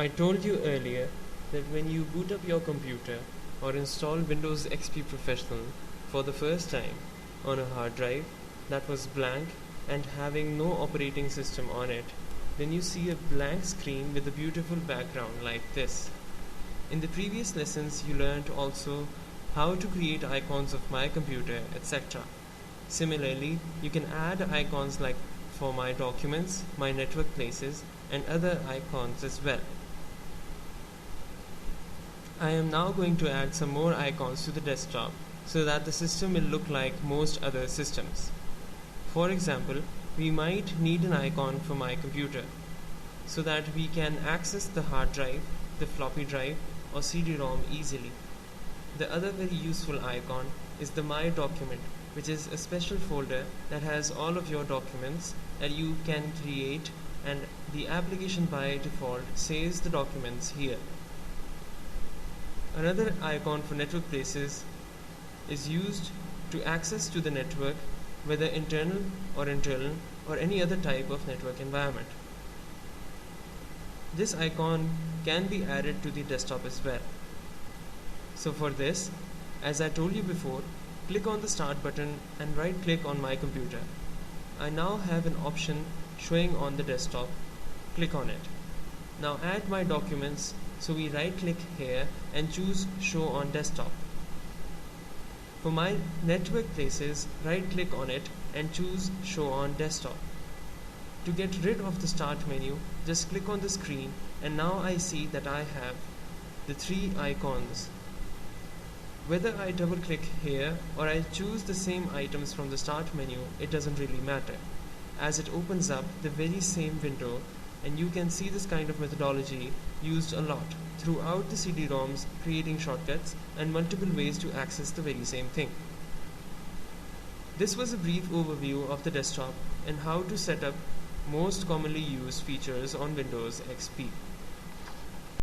I told you earlier that when you boot up your computer or install Windows XP Professional for the first time on a hard drive that was blank and having no operating system on it, then you see a blank screen with a beautiful background like this. In the previous lessons you learned also how to create icons of my computer, etc. Similarly, you can add icons like for my documents, my network places, and other icons as well. I am now going to add some more icons to the desktop so that the system will look like most other systems. For example, we might need an icon for my computer so that we can access the hard drive, the floppy drive, or CD-ROM easily. The other very useful icon is the My Document, which is a special folder that has all of your documents that you can create, and the application by default saves the documents here. Another icon for network places is used to access to the network, whether internal or any other type of network environment. This icon can be added to the desktop as well. So for this, as I told you before, click on the Start button and right click on my computer. I now have an option showing on the desktop. Click on it. Now add my documents, so we right click here and choose Show on Desktop. For my network places, right click on it and choose Show on Desktop. To get rid of the Start menu, just click on the screen, and now I see that I have the three icons. Whether I double click here or I choose the same items from the Start menu, it doesn't really matter, as it opens up the very same window, and you can see this kind of methodology used a lot throughout the CD-ROMs, creating shortcuts and multiple ways to access the very same thing. This was a brief overview of the desktop and how to set up most commonly used features on Windows XP.